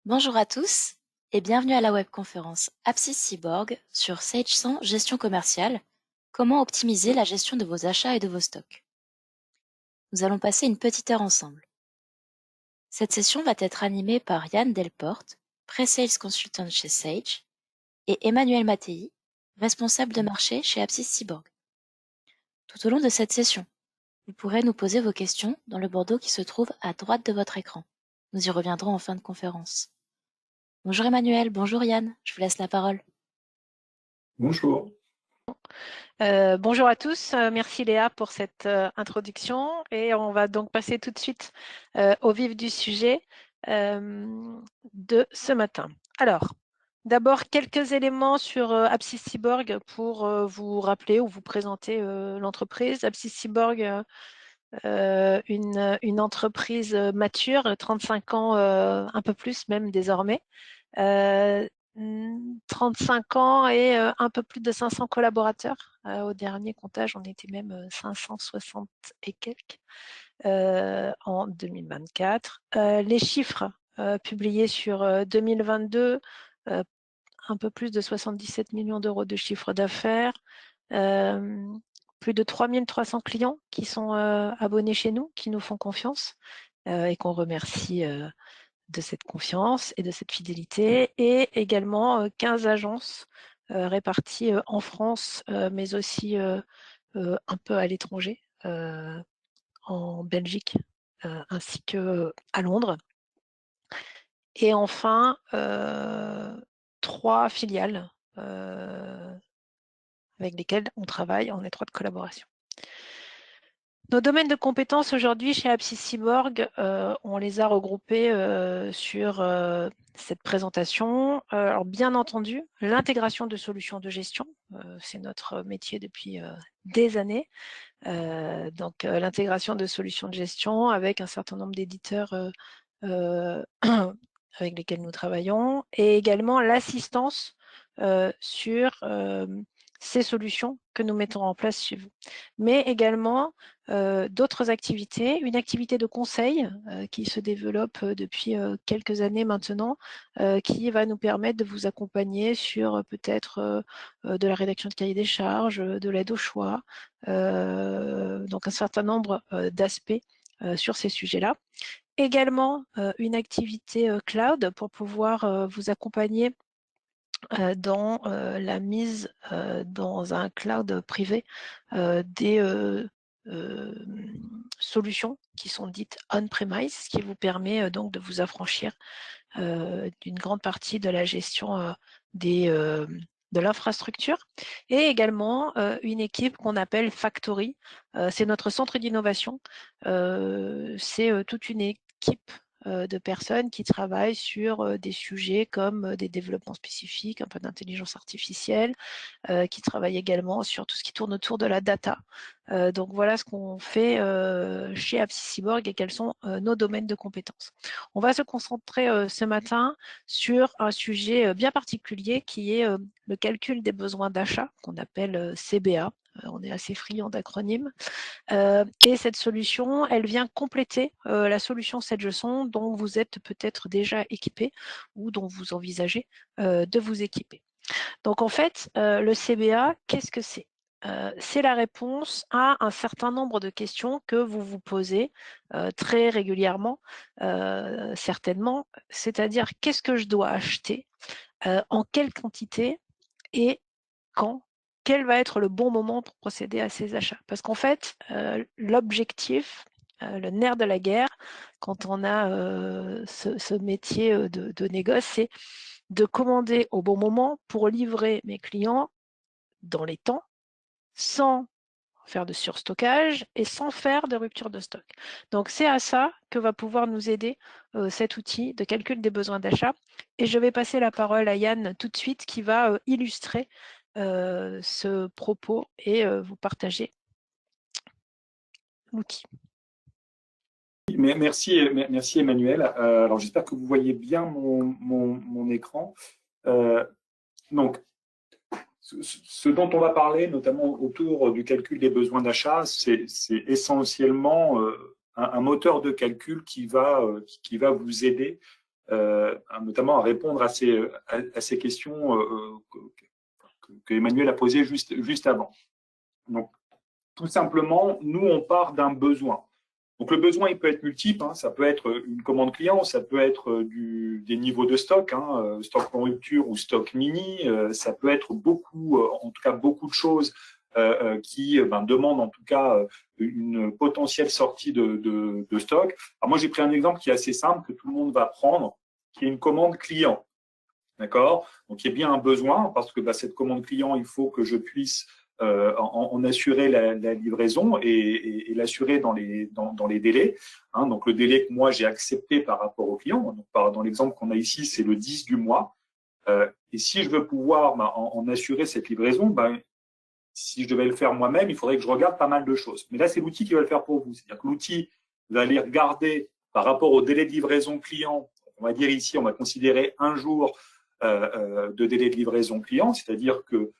Bonjour à tous et bienvenue à la webconférence Apsis Cyborg sur Sage 100 Gestion commerciale, comment optimiser la gestion de vos achats et de vos stocks. Nous allons passer une petite heure ensemble. Cette session va être animée par Yann Delporte, Pre-Sales Consultant chez Sage, et Emmanuel Mattei, responsable de marché chez Apsis Cyborg. Tout au long de cette session, vous pourrez nous poser vos questions dans le bandeau qui se trouve à droite de votre écran. Nous y reviendrons en fin de conférence. Bonjour Emmanuel, bonjour Yann, je vous laisse la parole. Bonjour. Bonjour à tous, merci Léa pour cette introduction et on va donc passer tout de suite au vif du sujet de ce matin. Alors, d'abord quelques éléments sur Apsis Cyborg pour vous rappeler ou vous présenter l'entreprise. Apsis Cyborg, une entreprise mature, 35 ans, un peu plus même désormais. 35 ans et un peu plus de 500 collaborateurs. Au dernier comptage, on était même 560 et quelques en 2024. Les chiffres publiés sur 2022, un peu plus de 77 millions d'euros de chiffre d'affaires, plus de 3300 clients qui sont abonnés chez nous, qui nous font confiance et qu'on remercie de cette confiance et de cette fidélité, et également 15 agences réparties en France, mais aussi un peu à l'étranger, en Belgique, ainsi qu'à Londres. Et enfin, 3 filiales avec lesquelles on travaille en étroite collaboration. Nos domaines de compétences aujourd'hui chez Apsis Cyborg, on les a regroupés sur cette présentation. Alors bien entendu, l'intégration de solutions de gestion, c'est notre métier depuis des années. Donc l'intégration de solutions de gestion avec un certain nombre d'éditeurs avec lesquels nous travaillons, et également l'assistance sur ces solutions que nous mettons en place chez vous. Mais également d'autres activités, une activité de conseil qui se développe depuis quelques années maintenant, qui va nous permettre de vous accompagner sur peut-être de la rédaction de cahier des charges, de l'aide au choix, donc un certain nombre d'aspects sur ces sujets-là. Également une activité cloud pour pouvoir vous accompagner dans la mise dans un cloud privé des solutions qui sont dites on-premise, ce qui vous permet donc de vous affranchir d'une grande partie de la gestion de l'infrastructure, et également une équipe qu'on appelle Factory. C'est notre centre d'innovation. C'est toute une équipe de personnes qui travaillent sur des sujets comme des développements spécifiques, un peu d'intelligence artificielle, qui travaillent également sur tout ce qui tourne autour de la data. Donc voilà ce qu'on fait chez Apsis Cyborg et quels sont nos domaines de compétences. On va se concentrer ce matin sur un sujet bien particulier qui est le calcul des besoins d'achat, qu'on appelle CBA. On est assez friand d'acronymes. Et cette solution, elle vient compléter la solution SageSon dont vous êtes peut-être déjà équipé ou dont vous envisagez de vous équiper. Donc en fait, le CBA, qu'est-ce que c'est ? C'est la réponse à un certain nombre de questions que vous vous posez très régulièrement, certainement, c'est-à-dire qu'est-ce que je dois acheter, en quelle quantité et quand, quel va être le bon moment pour procéder à ces achats. Parce qu'en fait, l'objectif, le nerf de la guerre, quand on a ce métier de négoce, c'est de commander au bon moment pour livrer mes clients dans les temps, sans faire de surstockage et sans faire de rupture de stock. Donc c'est à ça que va pouvoir nous aider cet outil de calcul des besoins d'achat. Et je vais passer la parole à Yann tout de suite qui va illustrer ce propos et vous partager l'outil. Merci Emmanuel. Alors j'espère que vous voyez bien mon écran. Donc, ce dont on va parler, notamment autour du calcul des besoins d'achat, c'est essentiellement un moteur de calcul qui va vous aider notamment à répondre à ces questions que Emmanuel a posées juste avant. Donc, tout simplement, nous, on part d'un besoin. Donc, le besoin, il peut être multiple. Hein. Ça peut être une commande client, ça peut être des niveaux de stock, hein, stock en rupture ou stock mini. Ça peut être beaucoup, en tout cas, beaucoup de choses qui demandent en tout cas une potentielle sortie de stock. Alors, moi, j'ai pris un exemple qui est assez simple, que tout le monde va prendre, qui est une commande client. D'accord? Donc, il y a bien un besoin parce que cette commande client, il faut que je puisse en assurer la livraison et l'assurer dans les délais. Hein. Donc, le délai que moi, j'ai accepté par rapport au client, donc, dans l'exemple qu'on a ici, c'est le 10 du mois. Et si je veux pouvoir en assurer cette livraison, si je devais le faire moi-même, il faudrait que je regarde pas mal de choses. Mais là, c'est l'outil qui va le faire pour vous. C'est-à-dire que l'outil va aller regarder par rapport au délai de livraison client. On va dire ici, on va considérer un jour de délai de livraison client, c'est-à-dire que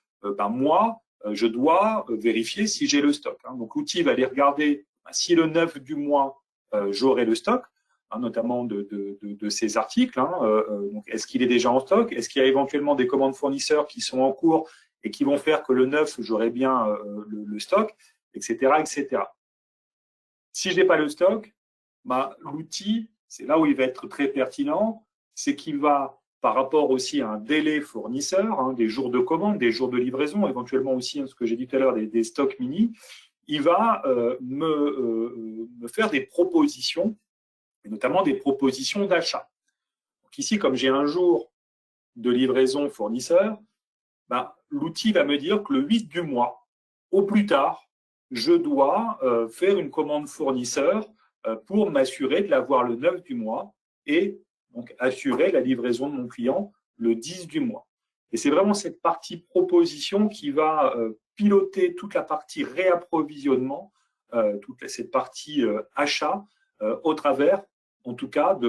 moi, je dois vérifier si j'ai le stock. Hein. Donc, l'outil va aller regarder si le 9 du mois, j'aurai le stock, hein, notamment de ces articles. Hein. Donc, est-ce qu'il est déjà en stock? Est-ce qu'il y a éventuellement des commandes fournisseurs qui sont en cours et qui vont faire que le 9, j'aurai bien le stock, etc., etc. Si je n'ai pas le stock, l'outil, c'est là où il va être très pertinent, c'est qu'il va, par rapport aussi à un délai fournisseur, hein, des jours de commande, des jours de livraison, éventuellement aussi, ce que j'ai dit tout à l'heure, des stocks mini, il va me faire des propositions, et notamment des propositions d'achat. Donc ici, comme j'ai un jour de livraison fournisseur, l'outil va me dire que le 8 du mois, au plus tard, je dois faire une commande fournisseur pour m'assurer de l'avoir le 9 du mois et donc assurer la livraison de mon client le 10 du mois. Et c'est vraiment cette partie proposition qui va piloter toute la partie réapprovisionnement, toute cette partie achat au travers, en tout cas,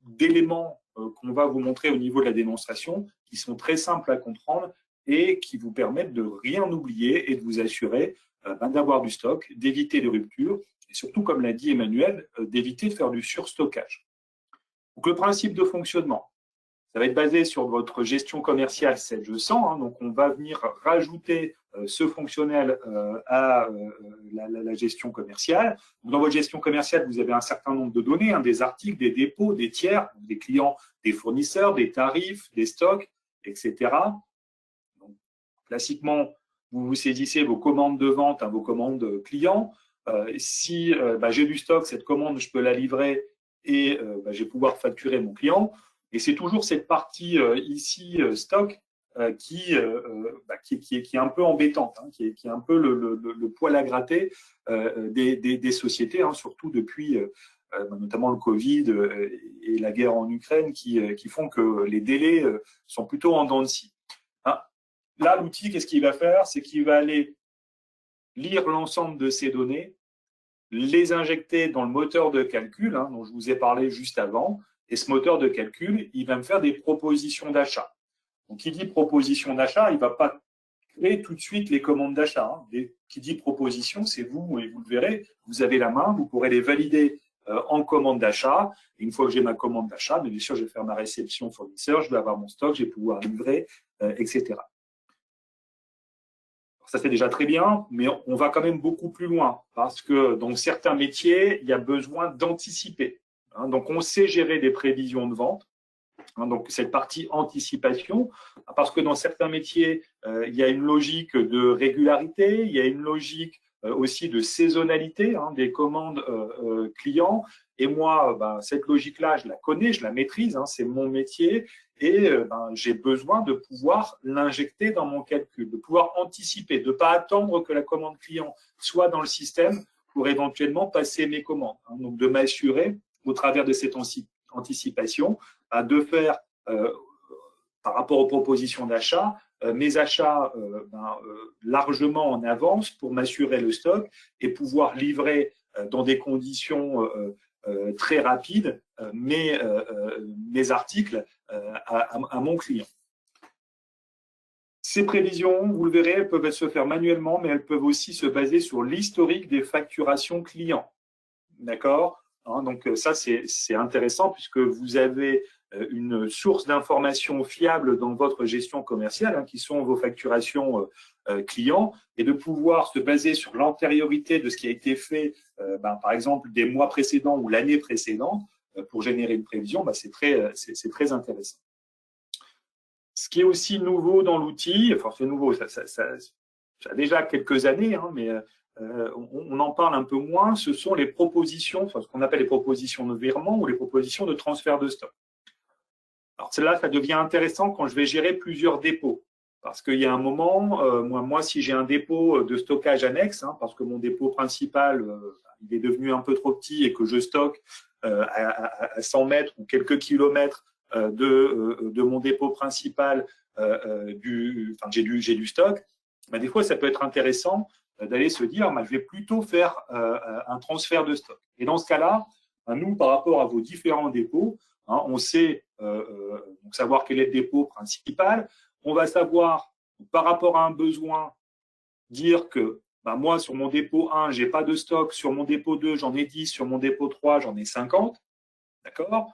d'éléments qu'on va vous montrer au niveau de la démonstration qui sont très simples à comprendre et qui vous permettent de rien oublier et de vous assurer d'avoir du stock, d'éviter les ruptures et surtout, comme l'a dit Emmanuel, d'éviter de faire du surstockage. Donc, le principe de fonctionnement, ça va être basé sur votre gestion commerciale 7G100. Hein, donc, on va venir rajouter ce fonctionnel à la gestion commerciale. Donc, dans votre gestion commerciale, vous avez un certain nombre de données, hein, des articles, des dépôts, des tiers, des clients, des fournisseurs, des tarifs, des stocks, etc. Donc, classiquement, vous vous saisissez vos commandes de vente, hein, vos commandes clients. Si j'ai du stock, cette commande, je peux la livrer et je vais pouvoir facturer mon client. Et c'est toujours cette partie ici, stock, qui est un peu embêtante, hein, qui est un peu le poil à gratter des sociétés, hein, surtout depuis notamment le Covid et la guerre en Ukraine qui font que les délais sont plutôt en dents de scie. Hein. Là, l'outil, qu'est-ce qu'il va faire? C'est qu'il va aller lire l'ensemble de ces données, les injecter dans le moteur de calcul, hein, dont je vous ai parlé juste avant, et ce moteur de calcul, il va me faire des propositions d'achat. Donc, qui dit proposition d'achat, il ne va pas créer tout de suite les commandes d'achat. Hein. Qui dit proposition, c'est vous, et vous le verrez, vous avez la main, vous pourrez les valider en commande d'achat. Et une fois que j'ai ma commande d'achat, bien sûr, je vais faire ma réception fournisseur, je vais avoir mon stock, je vais pouvoir livrer, etc. Ça, c'est déjà très bien, mais on va quand même beaucoup plus loin parce que dans certains métiers, il y a besoin d'anticiper. Hein, donc, on sait gérer des prévisions de vente. Hein, donc, cette partie anticipation, parce que dans certains métiers, il y a une logique de régularité, il y a une logique aussi de saisonnalité hein, des commandes clients. Et moi, cette logique-là, je la connais, je la maîtrise, hein, c'est mon métier. Et j'ai besoin de pouvoir l'injecter dans mon calcul, de pouvoir anticiper, de ne pas attendre que la commande client soit dans le système pour éventuellement passer mes commandes. Hein, donc, de m'assurer, au travers de cette anticipation, de faire, par rapport aux propositions d'achat, mes achats largement en avance pour m'assurer le stock et pouvoir livrer dans des conditions très rapides mes articles à mon client. Ces prévisions, vous le verrez, elles peuvent se faire manuellement, mais elles peuvent aussi se baser sur l'historique des facturations clients. D'accord? Hein, donc ça, c'est intéressant puisque vous avez une source d'informations fiables dans votre gestion commerciale, hein, qui sont vos facturations clients, et de pouvoir se baser sur l'antériorité de ce qui a été fait, par exemple, des mois précédents ou l'année précédente, pour générer une prévision, c'est très intéressant. Ce qui est aussi nouveau dans l'outil, enfin c'est nouveau, ça a déjà quelques années, hein, mais on en parle un peu moins, ce sont les propositions, enfin, ce qu'on appelle les propositions de virement ou les propositions de transfert de stock. Alors celle-là, ça devient intéressant quand je vais gérer plusieurs dépôts. Parce qu'il y a un moment, moi, si j'ai un dépôt de stockage annexe, hein, parce que mon dépôt principal, il est devenu un peu trop petit et que je stocke à 100 mètres ou quelques kilomètres de mon dépôt principal, j'ai du stock, des fois, ça peut être intéressant d'aller se dire, je vais plutôt faire un transfert de stock. Et dans ce cas-là, nous, par rapport à vos différents dépôts, hein, on sait donc savoir quel est le dépôt principal. On va savoir, par rapport à un besoin, dire que moi, sur mon dépôt 1, je n'ai pas de stock. Sur mon dépôt 2, j'en ai 10. Sur mon dépôt 3, j'en ai 50. D'accord?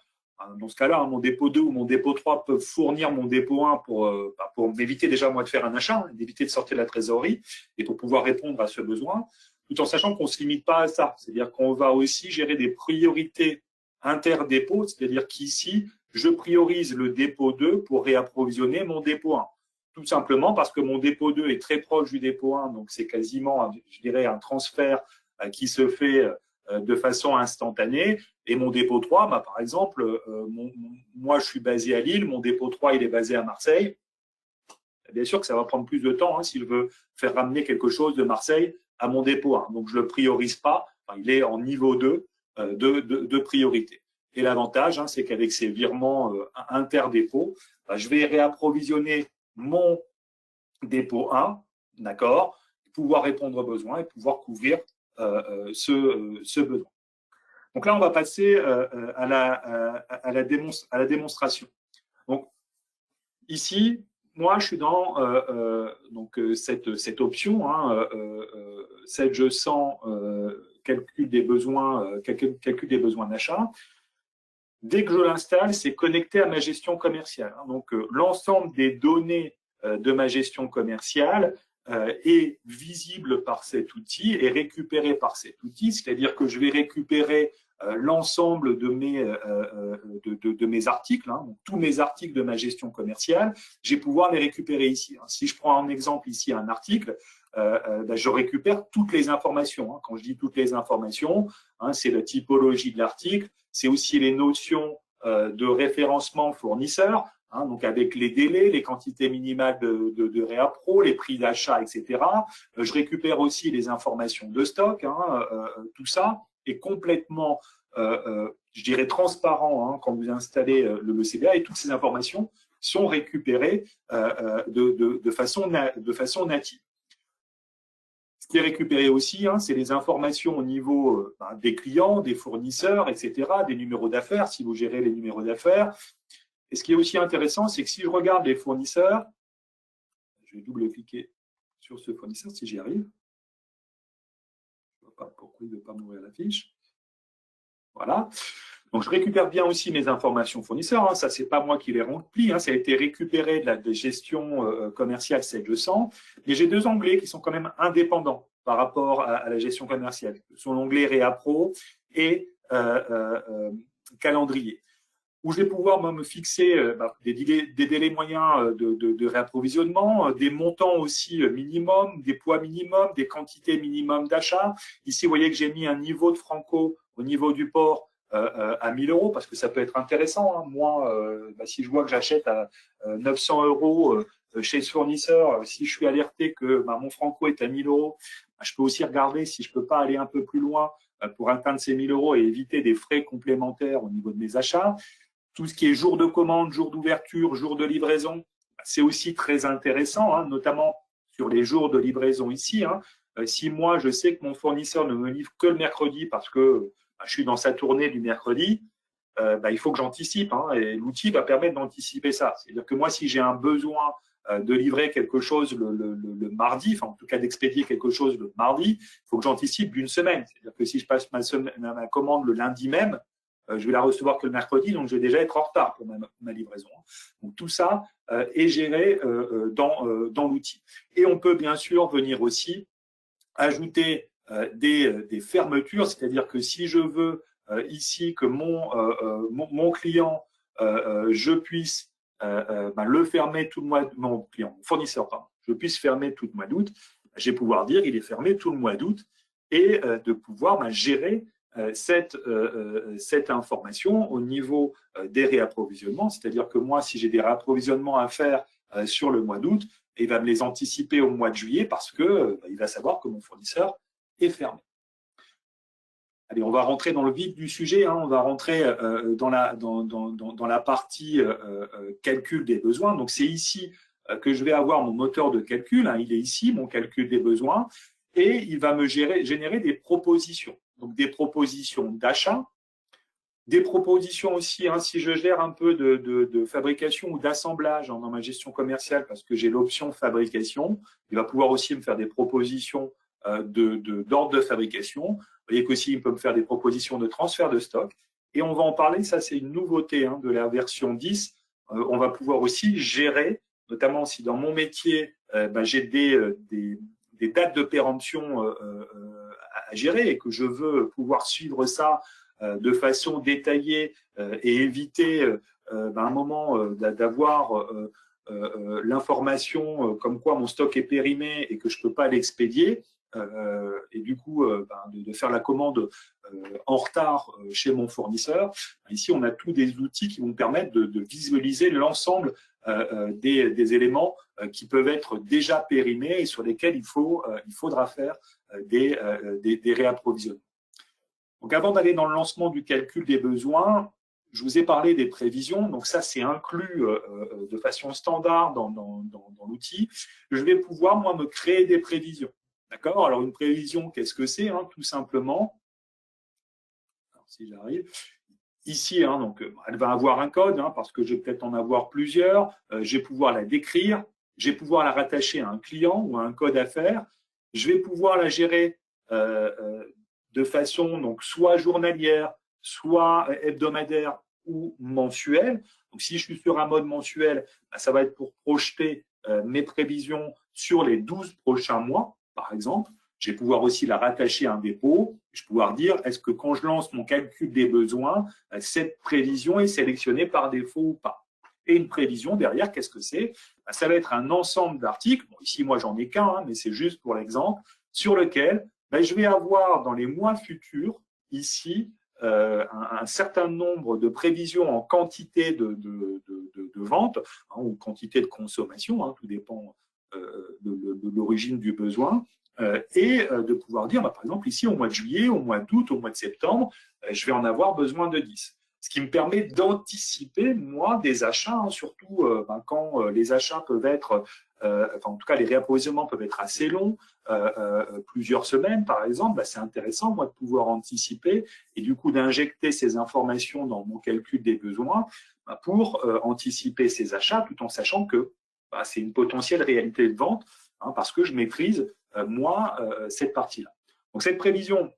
Dans ce cas-là, mon dépôt 2 ou mon dépôt 3 peuvent fournir mon dépôt 1 pour m'éviter déjà, moi, de faire un achat, hein, d'éviter de sortir de la trésorerie et pour pouvoir répondre à ce besoin, tout en sachant qu'on ne se limite pas à ça. C'est-à-dire qu'on va aussi gérer des priorités interdépôts, c'est-à-dire qu'ici, je priorise le dépôt 2 pour réapprovisionner mon dépôt 1. Tout simplement parce que mon dépôt 2 est très proche du dépôt 1, donc c'est quasiment, je dirais, un transfert qui se fait de façon instantanée. Et mon dépôt 3, par exemple, moi je suis basé à Lille, mon dépôt 3 il est basé à Marseille. Bien sûr que ça va prendre plus de temps, hein, si je veux faire ramener quelque chose de Marseille à mon dépôt 1. Donc je ne le priorise pas, il est en niveau 2 de priorité. Et l'avantage, hein, c'est qu'avec ces virements interdépôts, je vais réapprovisionner mon dépôt 1, d'accord, pouvoir répondre aux besoins et pouvoir couvrir ce besoin. Donc là, on va passer à la démonstration. Donc ici, moi, je suis dans cette option, hein, cette je sens calcul des besoins d'achat. Dès que je l'installe, c'est connecté à ma gestion commerciale. Donc, l'ensemble des données de ma gestion commerciale est visible par cet outil et récupéré par cet outil, c'est-à-dire que je vais récupérer l'ensemble de mes articles, hein, donc tous mes articles de ma gestion commerciale, je vais pouvoir les récupérer ici. Si je prends en exemple ici un article, je récupère toutes les informations. Hein. Quand je dis toutes les informations, hein, c'est la typologie de l'article, c'est aussi les notions de référencement fournisseur, hein, donc avec les délais, les quantités minimales de réappro, les prix d'achat, etc. Je récupère aussi les informations de stock, hein, tout ça est complètement, je dirais, transparent, hein, quand vous installez le CBA, et toutes ces informations sont récupérées de façon native. Ce qui est récupéré aussi, hein, c'est les informations au niveau des clients, des fournisseurs, etc., des numéros d'affaires, si vous gérez les numéros d'affaires. Et ce qui est aussi intéressant, c'est que si je regarde les fournisseurs, je vais double-cliquer sur ce fournisseur si j'y arrive. Je ne vois pas pourquoi il ne veut pas m'ouvrir la fiche. Voilà. Donc, je récupère bien aussi mes informations fournisseurs. Hein. Ça, c'est pas moi qui les remplis. Hein. Ça a été récupéré de la gestion commerciale 700. Mais j'ai deux onglets qui sont quand même indépendants par rapport à la gestion commerciale. Ce sont l'onglet Réappro et calendrier, où je vais pouvoir me fixer des délais moyens de réapprovisionnement, des montants aussi minimum, des poids minimum, des quantités minimum d'achat. Ici, vous voyez que j'ai mis un niveau de franco au niveau du port à 1 000 €, parce que ça peut être intéressant. Hein. Moi, si je vois que j'achète à 900 € chez ce fournisseur, si je suis alerté que mon franco est à 1 000 €, je peux aussi regarder si je peux pas aller un peu plus loin pour atteindre ces 1 000 € et éviter des frais complémentaires au niveau de mes achats. Tout ce qui est jour de commande, jour d'ouverture, jour de livraison, c'est aussi très intéressant, hein, notamment sur les jours de livraison ici. Hein. Si moi, je sais que mon fournisseur ne me livre que le mercredi parce que je suis dans sa tournée du mercredi, il faut que j'anticipe. Hein, et l'outil va permettre d'anticiper ça. C'est-à-dire que moi, si j'ai un besoin de livrer quelque chose le mardi, enfin en tout cas d'expédier quelque chose le mardi, il faut que j'anticipe d'une semaine. C'est-à-dire que si je passe ma commande le lundi même, je vais la recevoir que le mercredi, donc je vais déjà être en retard pour ma livraison. Donc tout ça est géré dans l'outil. Et on peut bien sûr venir aussi ajouter des fermetures, c'est-à-dire que si je veux ici que mon client, je puisse le fermer tout le mois, mon client, mon fournisseur, pardon, je puisse fermer tout le mois d'août, je vais pouvoir dire il est fermé tout le mois d'août et de pouvoir gérer cette information au niveau des réapprovisionnements, c'est-à-dire que moi, si j'ai des réapprovisionnements à faire sur le mois d'août, il va me les anticiper au mois de juillet parce que il va savoir que mon fournisseur est fermé. Allez, on va rentrer dans le vif du sujet, on va rentrer dans la partie calcul des besoins. Donc, c'est ici que je vais avoir mon moteur de calcul, il est ici, mon calcul des besoins, et il va me générer des propositions. Donc, des propositions d'achat, des propositions aussi, si je gère un peu de fabrication ou d'assemblage dans ma gestion commerciale, parce que j'ai l'option fabrication, il va pouvoir aussi me faire des propositions d'ordre de fabrication. Vous voyez qu'aussi, il peut me faire des propositions de transfert de stock. Et on va en parler, ça c'est une nouveauté de la version 10. On va pouvoir aussi gérer, notamment si dans mon métier, j'ai des dates de péremption à gérer et que je veux pouvoir suivre ça de façon détaillée et éviter un moment d'avoir l'information comme quoi mon stock est périmé et que je ne peux pas l'expédier, et du coup de faire la commande en retard chez mon fournisseur. Ici, on a tous des outils qui vont permettre de visualiser l'ensemble des éléments qui peuvent être déjà périmés et sur lesquels il faudra faire des réapprovisionnements. Donc, avant d'aller dans le lancement du calcul des besoins, je vous ai parlé des prévisions. Donc, ça, c'est inclus de façon standard dans l'outil. Je vais pouvoir, moi, me créer des prévisions. D'accord? Alors, une prévision, qu'est-ce que c'est? Tout simplement, alors, si j'arrive, ici, donc, elle va avoir un code, parce que je vais peut-être en avoir plusieurs. Je vais pouvoir la décrire. Je vais pouvoir la rattacher à un client ou à un code à faire. Je vais pouvoir la gérer de façon donc soit journalière, soit hebdomadaire ou mensuelle. Donc, si je suis sur un mode mensuel, ça va être pour projeter mes prévisions sur les 12 prochains mois, par exemple. Je vais pouvoir aussi la rattacher à un dépôt. Je vais pouvoir dire, est-ce que quand je lance mon calcul des besoins, cette prévision est sélectionnée par défaut ou pas? Et une prévision, derrière, qu'est-ce que c'est? Ça va être un ensemble d'articles. Bon, ici, moi, j'en ai qu'un, mais c'est juste pour l'exemple, sur lequel je vais avoir dans les mois futurs, ici, un certain nombre de prévisions en quantité de vente ou quantité de consommation, tout dépend de l'origine du besoin, et de pouvoir dire, par exemple, ici, au mois de juillet, au mois d'août, au mois de septembre, je vais en avoir besoin de 10. Ce qui me permet d'anticiper, moi, des achats, surtout quand les achats peuvent être, en tout cas, les réapprovisionnements peuvent être assez longs, plusieurs semaines, par exemple. C'est intéressant, moi, de pouvoir anticiper et du coup d'injecter ces informations dans mon calcul des besoins pour anticiper ces achats, tout en sachant que c'est une potentielle réalité de vente, parce que je maîtrise, moi, cette partie-là. Donc, cette prévision,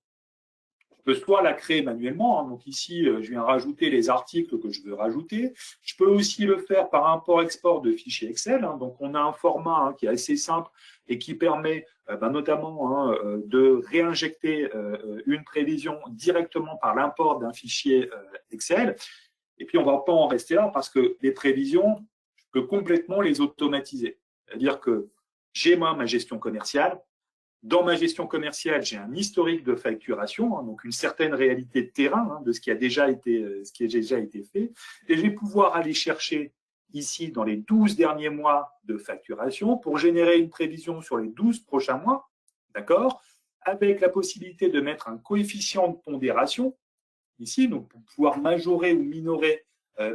je peux soit la créer manuellement, donc ici, je viens rajouter les articles que je veux rajouter. Je peux aussi le faire par import-export de fichiers Excel. Donc, on a un format qui est assez simple et qui permet notamment de réinjecter une prévision directement par l'import d'un fichier Excel. Et puis, on ne va pas en rester là parce que les prévisions, je peux complètement les automatiser. C'est-à-dire que j'ai moi ma gestion commerciale. Dans ma gestion commerciale, j'ai un historique de facturation, donc une certaine réalité de terrain de ce qui a déjà été fait. Et je vais pouvoir aller chercher ici dans les 12 derniers mois de facturation pour générer une prévision sur les 12 prochains mois, d'accord, avec la possibilité de mettre un coefficient de pondération ici, donc pour pouvoir majorer ou minorer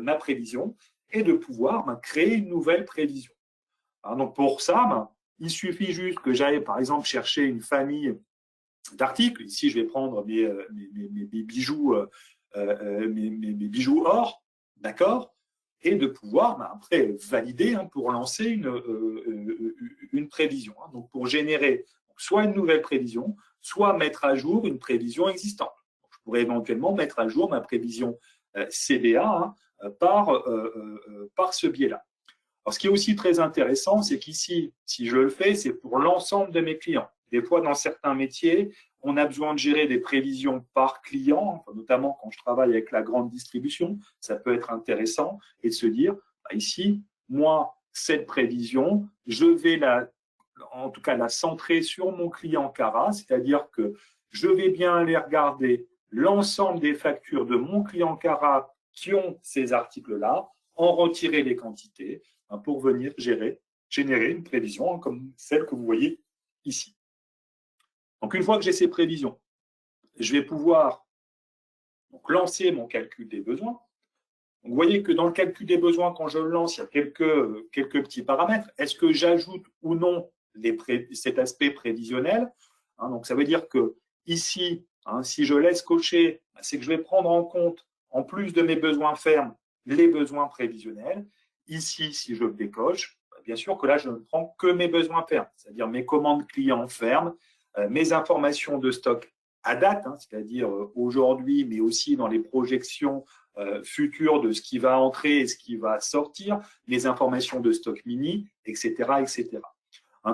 ma prévision et de pouvoir créer une nouvelle prévision. Alors, donc pour ça, il suffit juste que j'aille, par exemple, chercher une famille d'articles. Ici, je vais prendre mes bijoux, mes bijoux or, d'accord, et de pouvoir après valider pour lancer une prévision. Donc, pour générer soit une nouvelle prévision, soit mettre à jour une prévision existante. Donc, je pourrais éventuellement mettre à jour ma prévision CBA par ce biais-là. Alors, ce qui est aussi très intéressant, c'est qu'ici, si je le fais, c'est pour l'ensemble de mes clients. Des fois, dans certains métiers, on a besoin de gérer des prévisions par client, notamment quand je travaille avec la grande distribution, ça peut être intéressant, et de se dire, bah, ici, moi, cette prévision, je vais en tout cas la centrer sur mon client Cara, c'est-à-dire que je vais bien aller regarder l'ensemble des factures de mon client Cara qui ont ces articles-là, en retirer les quantités, pour venir générer une prévision comme celle que vous voyez ici. Donc, une fois que j'ai ces prévisions, je vais pouvoir lancer mon calcul des besoins. Donc, vous voyez que dans le calcul des besoins, quand je le lance, il y a quelques petits paramètres. Est-ce que j'ajoute ou non cet aspect prévisionnel? Donc, ça veut dire que ici, si je laisse cocher, c'est que je vais prendre en compte, en plus de mes besoins fermes, les besoins prévisionnels. Ici, si je le décoche, bien sûr que là, je ne prends que mes besoins fermes, c'est-à-dire mes commandes clients fermes, mes informations de stock à date, c'est-à-dire aujourd'hui, mais aussi dans les projections futures de ce qui va entrer et ce qui va sortir, les informations de stock mini, etc., etc.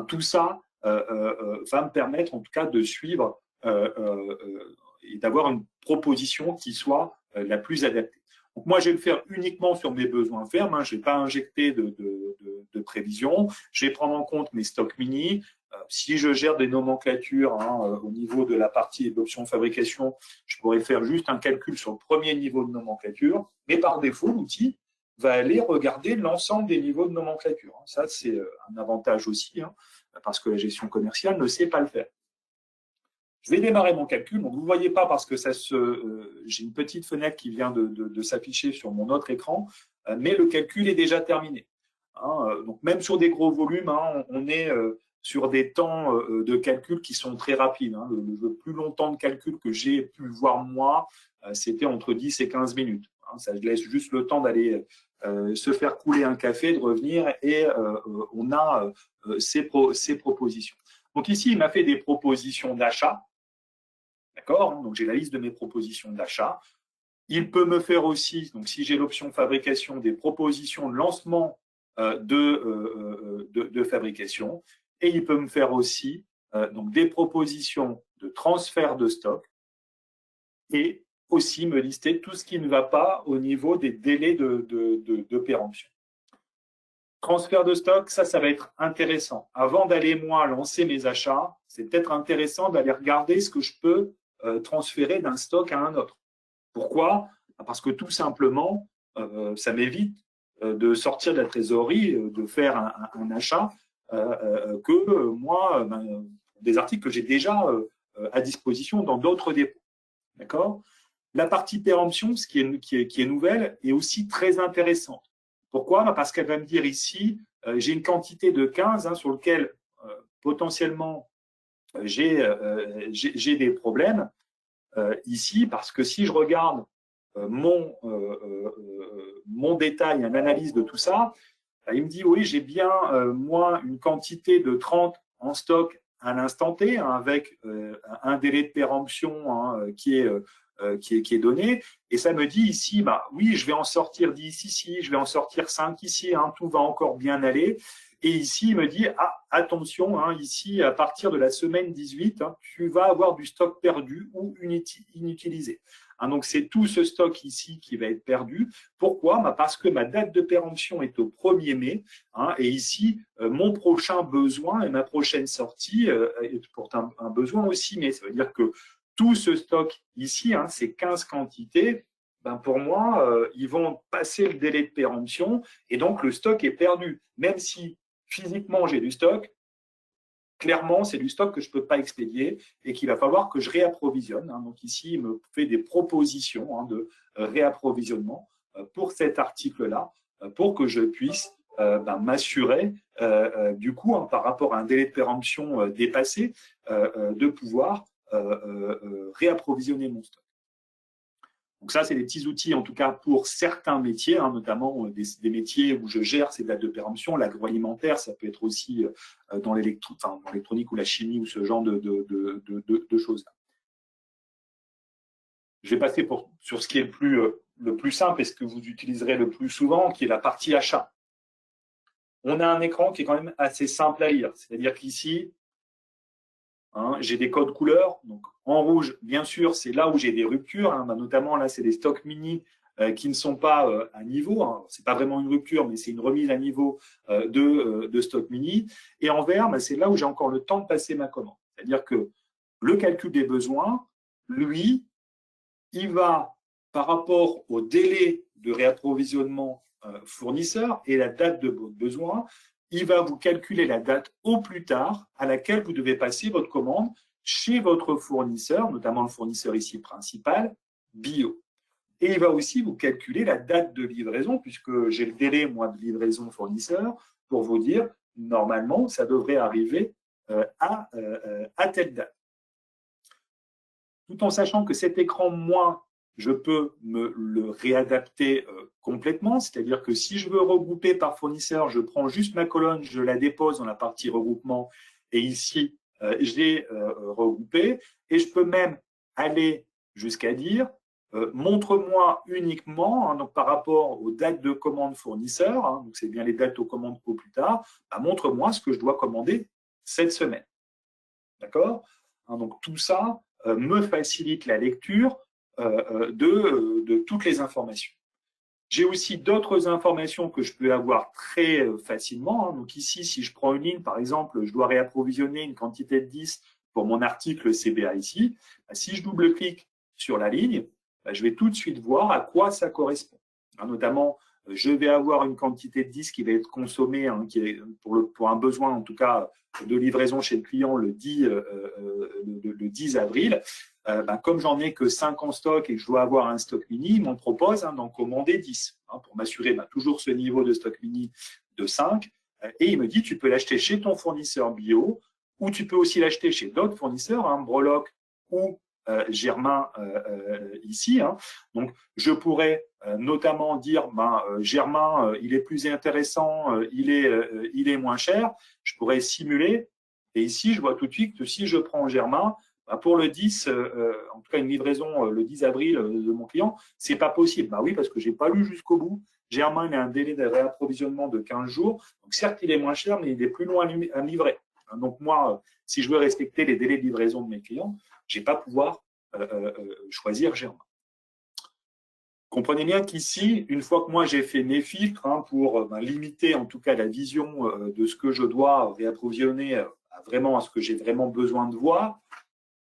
Tout ça va me permettre en tout cas de suivre et d'avoir une proposition qui soit la plus adaptée. Donc moi, je vais le faire uniquement sur mes besoins fermes. Je ne vais pas injecter de prévision. Je vais prendre en compte mes stocks mini. Si je gère des nomenclatures au niveau de la partie d'options fabrication, je pourrais faire juste un calcul sur le premier niveau de nomenclature. Mais par défaut, l'outil va aller regarder l'ensemble des niveaux de nomenclature. Ça, c'est un avantage aussi, parce que la gestion commerciale ne sait pas le faire. Je vais démarrer mon calcul. Donc, vous ne voyez pas parce que j'ai une petite fenêtre qui vient de s'afficher sur mon autre écran, mais le calcul est déjà terminé. Donc, même sur des gros volumes, on est sur des temps de calcul qui sont très rapides. Le plus long temps de calcul que j'ai pu voir moi, c'était entre 10 et 15 minutes. Ça laisse juste le temps d'aller se faire couler un café, de revenir et on a ces propositions. Donc ici, il m'a fait des propositions d'achat. D'accord? Donc j'ai la liste de mes propositions d'achat. Il peut me faire aussi, donc si j'ai l'option fabrication, des propositions de lancement de fabrication. Et il peut me faire aussi donc des propositions de transfert de stock et aussi me lister tout ce qui ne va pas au niveau des délais de péremption. Transfert de stock, ça va être intéressant. Avant d'aller, moi, lancer mes achats, c'est peut-être intéressant d'aller regarder ce que je peux transférer d'un stock à un autre. Pourquoi? Parce que tout simplement, ça m'évite de sortir de la trésorerie, de faire un achat que moi, des articles que j'ai déjà à disposition dans d'autres dépôts. D'accord? La partie péremption, ce qui est nouvelle, est aussi très intéressante. Pourquoi? Parce qu'elle va me dire ici, j'ai une quantité de 15 sur lequel potentiellement j'ai des problèmes ici, parce que si je regarde mon détail, une analyse de tout ça, il me dit oui, j'ai bien moi une quantité de 30 en stock à l'instant T, avec un délai de péremption qui est donné, et ça me dit ici, oui, je vais en sortir 10 ici, je vais en sortir 5 ici, tout va encore bien aller. Et ici, il me dit, attention, ici, à partir de la semaine 18, tu vas avoir du stock perdu ou inutilisé. Donc, c'est tout ce stock ici qui va être perdu. Pourquoi? Parce que ma date de péremption est au 1er mai. Et ici, mon prochain besoin et ma prochaine sortie est pourtant un besoin aussi. Mais ça veut dire que tout ce stock ici, ces 15 quantités, pour moi, ils vont passer le délai de péremption et donc le stock est perdu. Même si physiquement j'ai du stock, clairement, c'est du stock que je ne peux pas expédier et qu'il va falloir que je réapprovisionne. Donc ici, il me fait des propositions de réapprovisionnement pour cet article-là, pour que je puisse m'assurer, du coup, par rapport à un délai de péremption dépassé, de pouvoir réapprovisionner mon stock. Donc ça, c'est des petits outils, en tout cas pour certains métiers, notamment des métiers où je gère ces dates de péremption. L'agroalimentaire, ça peut être aussi dans l'électronique ou la chimie ou ce genre de choses-là. je vais passer sur ce qui est le plus simple et ce que vous utiliserez le plus souvent, qui est la partie achat. On a un écran qui est quand même assez simple à lire. C'est-à-dire qu'ici, j'ai des codes couleurs. Donc, en rouge, bien sûr, c'est là où j'ai des ruptures. Notamment, là, c'est des stocks mini qui ne sont pas à niveau. Ce n'est pas vraiment une rupture, mais c'est une remise à niveau de stock mini. Et en vert, c'est là où j'ai encore le temps de passer ma commande. C'est-à-dire que le calcul des besoins, lui, il va, par rapport au délai de réapprovisionnement fournisseur et la date de votre besoin, il va vous calculer la date au plus tard à laquelle vous devez passer votre commande chez votre fournisseur, notamment le fournisseur ici principal, bio. Et il va aussi vous calculer la date de livraison, puisque j'ai le délai, moi, de livraison fournisseur, pour vous dire, normalement, ça devrait arriver à telle date. Tout en sachant que cet écran, moi, je peux me le réadapter complètement, c'est-à-dire que si je veux regrouper par fournisseur, je prends juste ma colonne, je la dépose dans la partie regroupement et ici, j'ai regroupé et je peux même aller jusqu'à dire montre-moi uniquement, donc par rapport aux dates de commande fournisseur, donc c'est bien les dates aux commandes au plus tard, montre-moi ce que je dois commander cette semaine. D'accord? Donc tout ça me facilite la lecture de toutes les informations. J'ai aussi d'autres informations que je peux avoir très facilement. Donc ici, si je prends une ligne, par exemple, je dois réapprovisionner une quantité de 10 pour mon article CBA ici. Si je double-clique sur la ligne, je vais tout de suite voir à quoi ça correspond. Notamment, je vais avoir une quantité de 10 qui va être consommée, qui est pour un besoin en tout cas de livraison chez le client le 10 avril. Comme j'en ai que 5 en stock et que je dois avoir un stock mini, il m'en propose d'en commander 10 pour m'assurer toujours ce niveau de stock mini de 5. Et il me dit, tu peux l'acheter chez ton fournisseur bio ou tu peux aussi l'acheter chez d'autres fournisseurs, Broloc ou Germain ici. Donc, je pourrais notamment dire, Germain, il est plus intéressant, il est moins cher. Je pourrais simuler. Et ici, je vois tout de suite que si je prends Germain, pour le 10, en tout cas une livraison le 10 avril de mon client, c'est pas possible. Oui, parce que j'ai pas lu jusqu'au bout. Germain, il a un délai de réapprovisionnement de 15 jours. Donc certes, il est moins cher, mais il est plus loin à livrer. Donc moi, si je veux respecter les délais de livraison de mes clients, je vais pas pouvoir choisir Germain. Comprenez bien qu'ici, une fois que moi j'ai fait mes filtres pour limiter en tout cas la vision de ce que je dois réapprovisionner vraiment à ce que j'ai vraiment besoin de voir,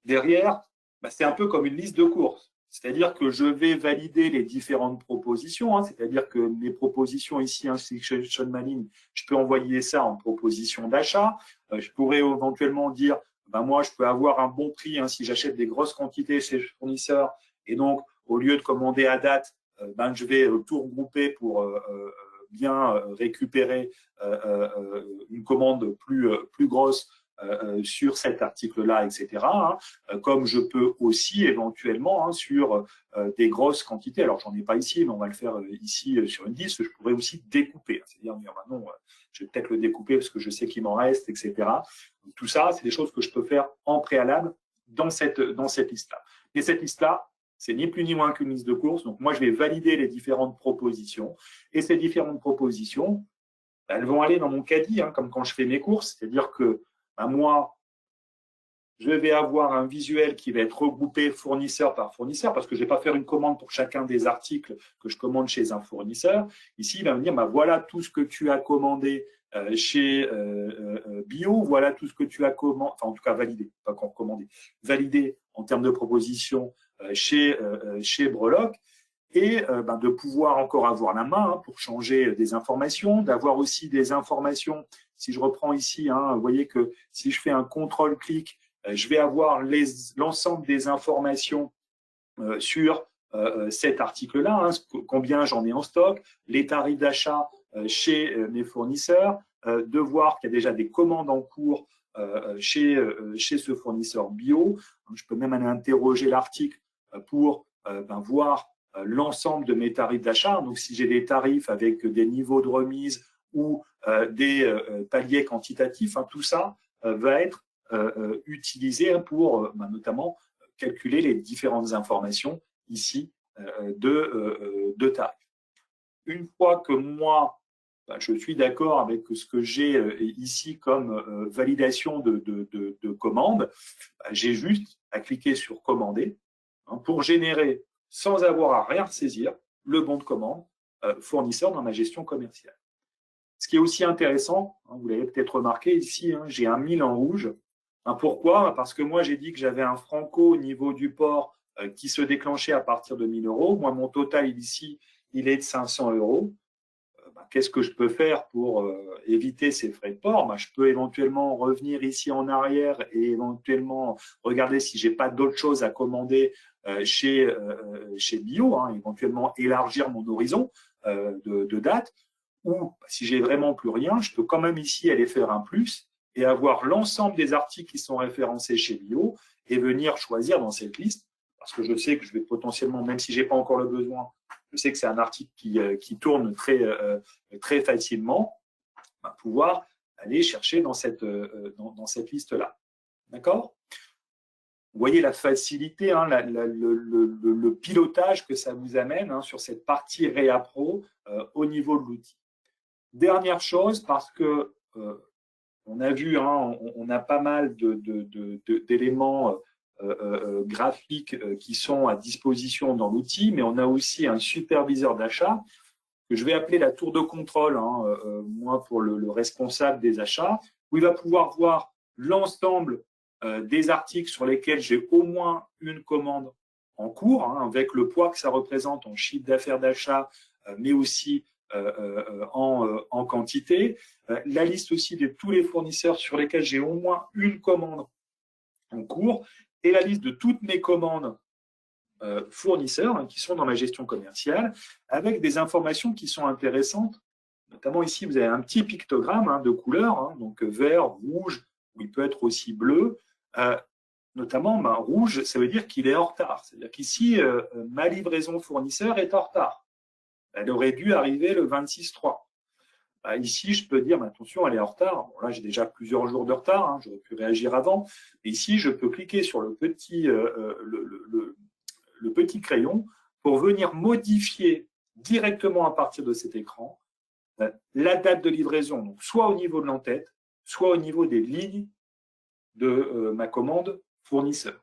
derrière, c'est un peu comme une liste de courses. C'est-à-dire que je vais valider les différentes propositions, c'est-à-dire que mes propositions ici, sélection ma ligne, je peux envoyer ça en proposition d'achat. Je pourrais éventuellement dire, moi, je peux avoir un bon prix si j'achète des grosses quantités chez le fournisseur. Et donc, au lieu de commander à date, je vais tout regrouper pour bien récupérer une commande plus grosse sur cet article-là, etc. Comme je peux aussi éventuellement sur des grosses quantités. Alors, j'en ai pas ici, mais on va le faire ici sur une liste. Je pourrais aussi découper. C'est-à-dire, non, je vais peut-être le découper parce que je sais qu'il m'en reste, etc. Donc, tout ça, c'est des choses que je peux faire en préalable dans cette liste-là. Et cette liste-là, c'est ni plus ni moins qu'une liste de courses. Donc, moi, je vais valider les différentes propositions. Et ces différentes propositions, elles vont aller dans mon caddie, comme quand je fais mes courses. C'est-à-dire que moi, je vais avoir un visuel qui va être regroupé fournisseur par fournisseur parce que je ne vais pas faire une commande pour chacun des articles que je commande chez un fournisseur. Ici, il va me dire, voilà tout ce que tu as commandé chez Bio, voilà tout ce que tu as commandé, enfin en tout cas validé, pas commandé, validé en termes de proposition chez Broloc. Et de pouvoir encore avoir la main pour changer des informations, d'avoir aussi des informations. Si je reprends ici, vous voyez que si je fais un contrôle-clic, je vais avoir l'ensemble des informations sur cet article-là, combien j'en ai en stock, les tarifs d'achat chez mes fournisseurs, de voir qu'il y a déjà des commandes en cours chez ce fournisseur bio. Donc, je peux même aller interroger l'article pour voir l'ensemble de mes tarifs d'achat. Donc, si j'ai des tarifs avec des niveaux de remise ou des paliers quantitatifs, tout ça va être utilisé pour notamment calculer les différentes informations ici de tarifs. Une fois que moi, je suis d'accord avec ce que j'ai ici comme validation de commande, j'ai juste à cliquer sur commander pour générer, sans avoir à rien saisir, le bon de commande fournisseur dans ma gestion commerciale. Ce qui est aussi intéressant, vous l'avez peut-être remarqué ici, j'ai un 1000 en rouge. Pourquoi? Parce que moi, j'ai dit que j'avais un franco au niveau du port qui se déclenchait à partir de 1000 euros. Moi, mon total ici, il est de 500 euros. Qu'est-ce que je peux faire pour éviter ces frais de port? Je peux éventuellement revenir ici en arrière et éventuellement regarder si j'ai pas d'autres choses à commander chez Bio, éventuellement élargir mon horizon de date. Ou si j'ai vraiment plus rien, je peux quand même ici aller faire un plus et avoir l'ensemble des articles qui sont référencés chez Bio et venir choisir dans cette liste, parce que je sais que je vais potentiellement, même si j'ai pas encore le besoin, je sais que c'est un article qui tourne très facilement, pouvoir aller chercher dans cette liste-là. D'accord? Vous voyez la facilité, le pilotage que ça vous amène sur cette partie Réapro au niveau de l'outil. Dernière chose, parce que on a vu, on a pas mal d'éléments graphiques qui sont à disposition dans l'outil, mais on a aussi un superviseur d'achat que je vais appeler la tour de contrôle, moi pour le responsable des achats, où il va pouvoir voir l'ensemble des articles sur lesquels j'ai au moins une commande en cours, avec le poids que ça représente en chiffre d'affaires d'achat, mais aussi en quantité. La liste aussi de tous les fournisseurs sur lesquels j'ai au moins une commande en cours et la liste de toutes mes commandes fournisseurs qui sont dans ma gestion commerciale avec des informations qui sont intéressantes. Notamment ici, vous avez un petit pictogramme de couleurs, donc vert, rouge, ou il peut être aussi bleu. Notamment, rouge, ça veut dire qu'il est en retard. C'est-à-dire qu'ici, ma livraison fournisseur est en retard. Elle aurait dû arriver le 26/3. Ici, je peux dire, attention, elle est en retard. Bon, là, j'ai déjà plusieurs jours de retard, j'aurais pu réagir avant. Et ici, je peux cliquer sur le petit crayon pour venir modifier directement à partir de cet écran la date de livraison, donc soit au niveau de l'entête, soit au niveau des lignes de ma commande fournisseur.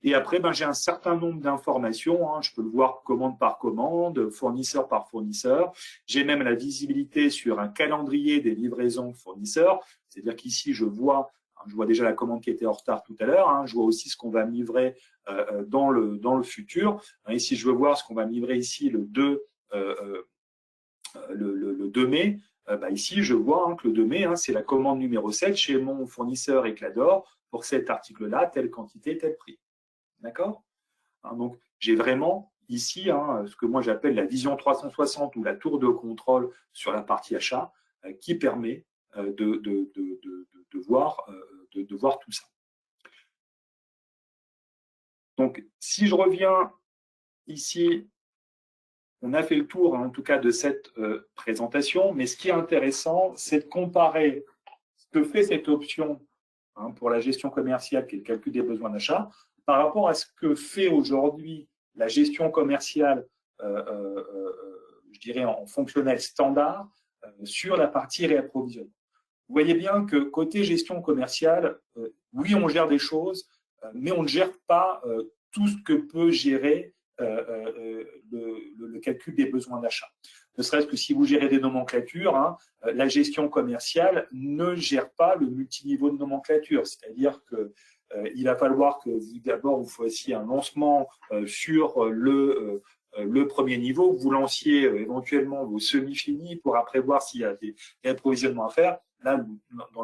Et après, j'ai un certain nombre d'informations. Je peux le voir commande par commande, fournisseur par fournisseur. J'ai même la visibilité sur un calendrier des livraisons fournisseurs. C'est-à-dire qu'ici, je vois déjà la commande qui était en retard tout à l'heure. Je vois aussi ce qu'on va me livrer dans le futur. Ici, je veux voir ce qu'on va me livrer ici le 2 mai. Ici, je vois que le 2 mai, c'est la commande numéro 7 chez mon fournisseur Eclador pour cet article-là, telle quantité, tel prix. D'accord? Donc, j'ai vraiment ici ce que moi j'appelle la vision 360 ou la tour de contrôle sur la partie achat qui permet de voir tout ça. Donc, si je reviens ici, on a fait le tour en tout cas de cette présentation, mais ce qui est intéressant, c'est de comparer ce que fait cette option pour la gestion commerciale qui est le calcul des besoins d'achat par rapport à ce que fait aujourd'hui la gestion commerciale, je dirais en fonctionnel standard, sur la partie réapprovisionnement. Vous voyez bien que côté gestion commerciale, oui, on gère des choses, mais on ne gère pas tout ce que peut gérer le calcul des besoins d'achat. Ne serait-ce que si vous gérez des nomenclatures, la gestion commerciale ne gère pas le multiniveau de nomenclature, c'est-à-dire que il va falloir que d'abord vous fassiez un lancement sur le premier niveau, que vous lanciez éventuellement vos semi-finis pour après voir s'il y a des approvisionnements à faire. Là, dans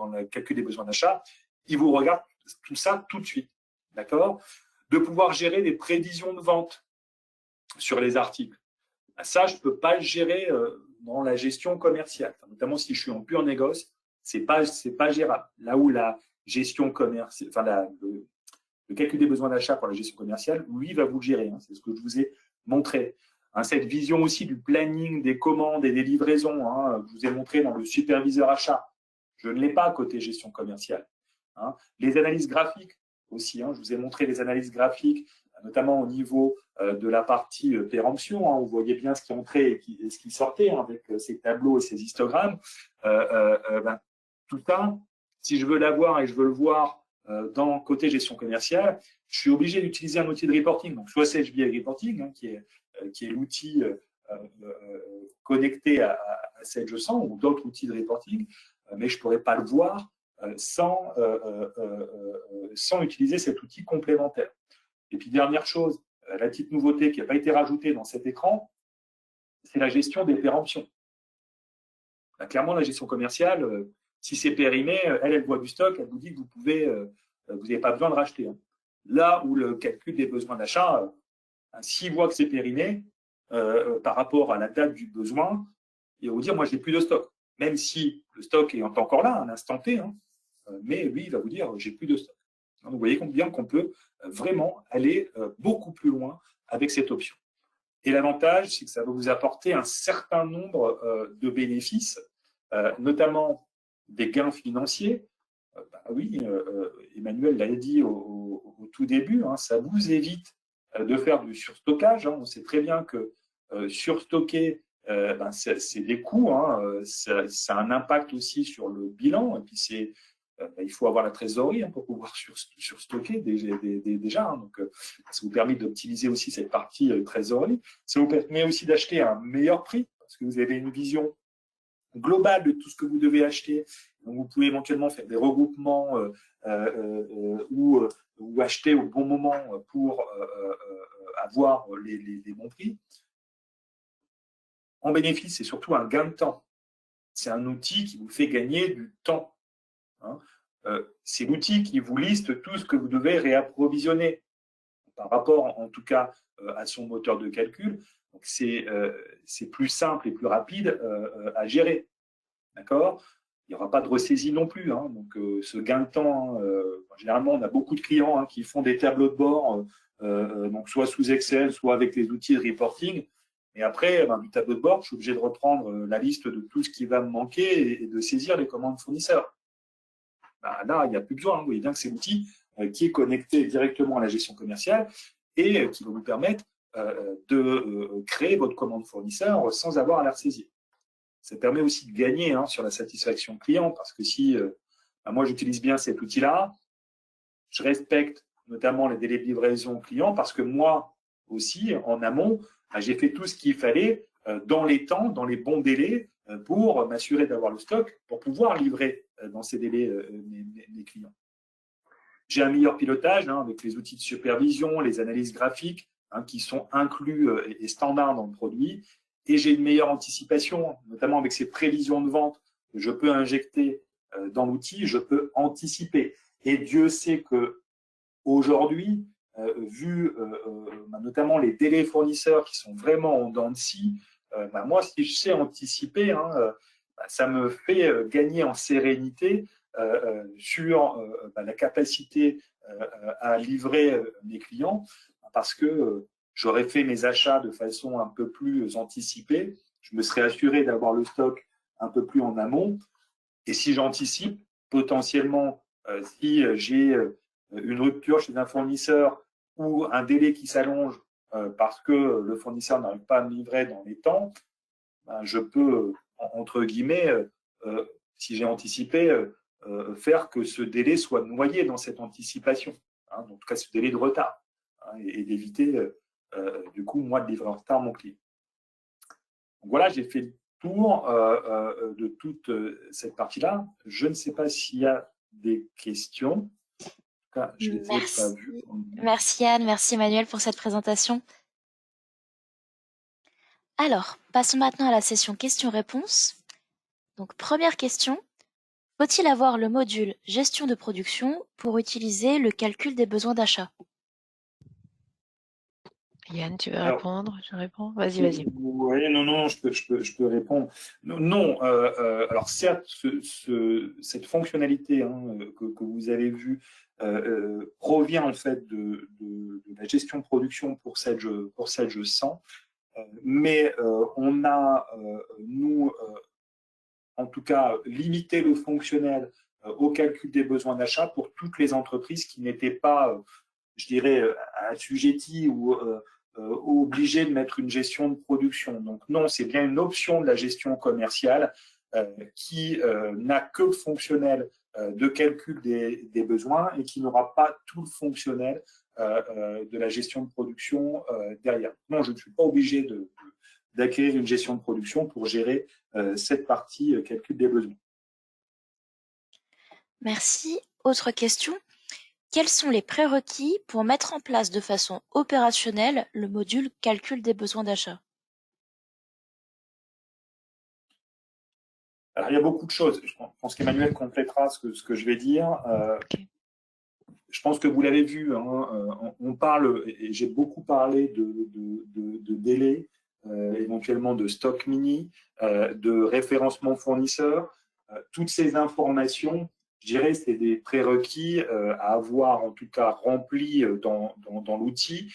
le calcul des besoins d'achat, il vous regarde tout ça tout de suite. D'accord? De pouvoir gérer des prévisions de vente sur les articles. Ça, je ne peux pas le gérer dans la gestion commerciale. Notamment si je suis en pur négoce, c'est pas gérable. Là où la gestion commerciale, le calcul des besoins d'achat pour la gestion commerciale, lui, va vous le gérer. C'est ce que je vous ai montré. Cette vision aussi du planning des commandes et des livraisons, je vous ai montré dans le superviseur achat. Je ne l'ai pas côté gestion commerciale. Les analyses graphiques aussi, je vous ai montré les analyses graphiques notamment au niveau de la partie péremption, hein, vous voyez bien ce qui entrait et ce qui sortait, hein, avec ces tableaux et ces histogrammes. Tout ça, si je veux l'avoir et je veux le voir dans côté gestion commerciale, je suis obligé d'utiliser un outil de reporting, donc soit SageBI Reporting, hein, qui est l'outil connecté à Sage 100 ou d'autres outils de reporting, mais je ne pourrais pas le voir sans utiliser cet outil complémentaire. Et puis, dernière chose, la petite nouveauté qui n'a pas été rajoutée dans cet écran, c'est la gestion des péremptions. Là, clairement, la gestion commerciale, si c'est périmé, elle voit du stock, elle vous dit que vous n'avez pas besoin de racheter. Hein. Là où le calcul des besoins d'achat, s'il voit que c'est périmé par rapport à la date du besoin, il va vous dire, moi, je n'ai plus de stock. Même si le stock est encore là, à un instant T, hein, mais lui, il va vous dire, j'ai plus de stock. Donc, vous voyez bien qu'on peut vraiment aller beaucoup plus loin avec cette option. Et l'avantage, c'est que ça va vous apporter un certain nombre de bénéfices, notamment des gains financiers. Oui, Emmanuel l'a dit au tout début, hein, ça vous évite de faire du surstockage. Hein. On sait très bien que surstocker, c'est des coûts, hein, ça a un impact aussi sur le bilan, et puis il faut avoir la trésorerie, hein, pour pouvoir surstocker déjà. Hein, donc, ça vous permet d'optimiser aussi cette partie trésorerie. Ça vous permet aussi d'acheter à un meilleur prix, parce que vous avez une vision globale de tout ce que vous devez acheter. Donc, vous pouvez éventuellement faire des regroupements ou acheter au bon moment pour avoir les bons prix. En bénéfice, c'est surtout un gain de temps. C'est un outil qui vous fait gagner du temps. Hein. C'est l'outil qui vous liste tout ce que vous devez réapprovisionner par rapport, en tout cas, à son moteur de calcul. Donc, c'est plus simple et plus rapide à gérer. D'accord ? Il n'y aura pas de ressaisie non plus. Hein. Donc, ce gain de temps, généralement, on a beaucoup de clients, hein, qui font des tableaux de bord, donc soit sous Excel, soit avec les outils de reporting. Et après, du tableau de bord, je suis obligé de reprendre la liste de tout ce qui va me manquer et de saisir les commandes fournisseurs. Là, il n'y a plus besoin. Hein. Vous voyez bien que c'est l'outil qui est connecté directement à la gestion commerciale et qui va vous permettre de créer votre commande fournisseur sans avoir à la ressaisir. Ça permet aussi de gagner, hein, sur la satisfaction client, parce que si moi j'utilise bien cet outil-là, je respecte notamment les délais de livraison client, parce que moi aussi, en amont, j'ai fait tout ce qu'il fallait dans les temps, dans les bons délais, pour m'assurer d'avoir le stock, pour pouvoir livrer dans ces délais mes clients. J'ai un meilleur pilotage, hein, avec les outils de supervision, les analyses graphiques, hein, qui sont inclus et standards dans le produit. Et j'ai une meilleure anticipation, notamment avec ces prévisions de vente que je peux injecter dans l'outil, je peux anticiper. Et Dieu sait que aujourd'hui, vu notamment les délais fournisseurs qui sont vraiment en dents de scie, moi, si je sais anticiper, hein, ça me fait gagner en sérénité sur la capacité à livrer mes clients, parce que j'aurais fait mes achats de façon un peu plus anticipée, je me serais assuré d'avoir le stock un peu plus en amont, et si j'anticipe, potentiellement, si j'ai une rupture chez un fournisseur ou un délai qui s'allonge parce que le fournisseur n'arrive pas à me livrer dans les temps, je peux, entre guillemets, si j'ai anticipé, faire que ce délai soit noyé dans cette anticipation, hein, en tout cas ce délai de retard, hein, et d'éviter du coup moi de livrer en retard mon client. Donc voilà, j'ai fait le tour de toute cette partie-là. Je ne sais pas s'il y a des questions. En tout cas, je les ai pas vues. Merci Anne, merci Emmanuel pour cette présentation. Alors, passons maintenant à la session questions-réponses. Donc, première question. Faut-il avoir le module gestion de production pour utiliser le calcul des besoins d'achat? Yann, tu veux répondre? Je réponds. Vas-y, vas-y. Oui, non, je peux répondre. Non, alors certes, cette fonctionnalité, hein, que vous avez vue provient en fait de la gestion de production pour Sage 100, mais on a, nous, en tout cas, limité le fonctionnel au calcul des besoins d'achat pour toutes les entreprises qui n'étaient pas je dirais, assujetti ou obligé de mettre une gestion de production. Donc non, c'est bien une option de la gestion commerciale qui n'a que le fonctionnel de calcul des besoins et qui n'aura pas tout le fonctionnel de la gestion de production derrière. Non, je ne suis pas obligé d'acquérir une gestion de production pour gérer cette partie calcul des besoins. Merci. Autre question. Quels sont les prérequis pour mettre en place de façon opérationnelle le module calcul des besoins d'achat? Alors, il y a beaucoup de choses. Je pense qu'Emmanuel complétera ce que je vais dire. Okay. Je pense que vous l'avez vu, hein, on parle, et j'ai beaucoup parlé de délai, éventuellement de stock mini, de référencement fournisseur. Toutes ces informations, je dirais, c'est des prérequis à avoir en tout cas remplis dans l'outil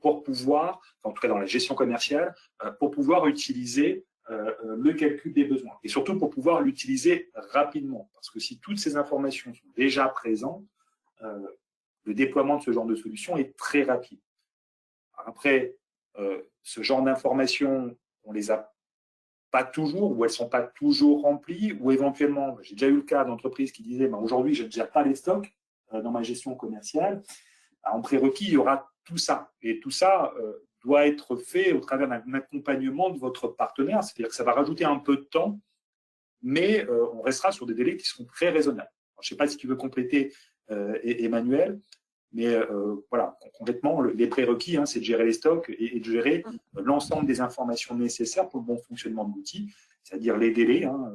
pour pouvoir, en tout cas dans la gestion commerciale, pour pouvoir utiliser le calcul des besoins. Et surtout pour pouvoir l'utiliser rapidement. Parce que si toutes ces informations sont déjà présentes, le déploiement de ce genre de solution est très rapide. Après, ce genre d'informations, on les a pas toujours, ou elles sont pas toujours remplies, ou éventuellement, j'ai déjà eu le cas d'entreprises qui disaient aujourd'hui, je ne gère pas les stocks dans ma gestion commerciale. En prérequis, il y aura tout ça. Et tout ça doit être fait au travers d'un accompagnement de votre partenaire. C'est-à-dire que ça va rajouter un peu de temps, mais on restera sur des délais qui seront très raisonnables. Alors, je ne sais pas si tu veux compléter, Emmanuel, mais voilà, concrètement, les prérequis, hein, c'est de gérer les stocks et de gérer l'ensemble des informations nécessaires pour le bon fonctionnement de l'outil, c'est-à-dire les délais, hein,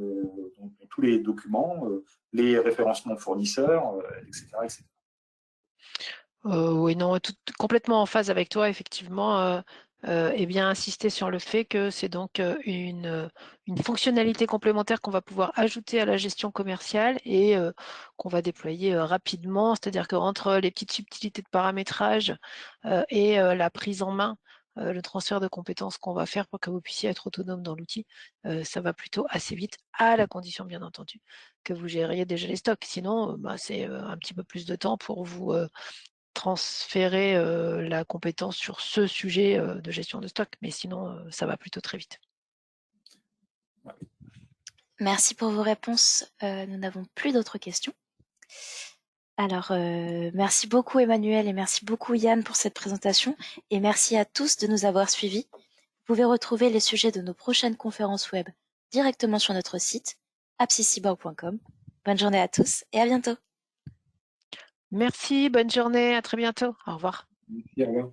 donc, tous les documents, les référencements fournisseurs, etc., etc. Oui, non, complètement en phase avec toi, effectivement. Et bien insister sur le fait que c'est donc une fonctionnalité complémentaire qu'on va pouvoir ajouter à la gestion commerciale et qu'on va déployer rapidement. C'est-à-dire qu'entre les petites subtilités de paramétrage et la prise en main, le transfert de compétences qu'on va faire pour que vous puissiez être autonome dans l'outil, ça va plutôt assez vite, à la condition, bien entendu, que vous gériez déjà les stocks. Sinon, c'est un petit peu plus de temps pour vous transférer la compétence sur ce sujet de gestion de stock, mais sinon, ça va plutôt très vite. Merci pour vos réponses. Nous n'avons plus d'autres questions. Alors, merci beaucoup Emmanuel et merci beaucoup Yann pour cette présentation et merci à tous de nous avoir suivis. Vous pouvez retrouver les sujets de nos prochaines conférences web directement sur notre site apsiscyborg.com. Bonne journée à tous et à bientôt. Merci, bonne journée, à très bientôt. Au revoir. Merci, au revoir.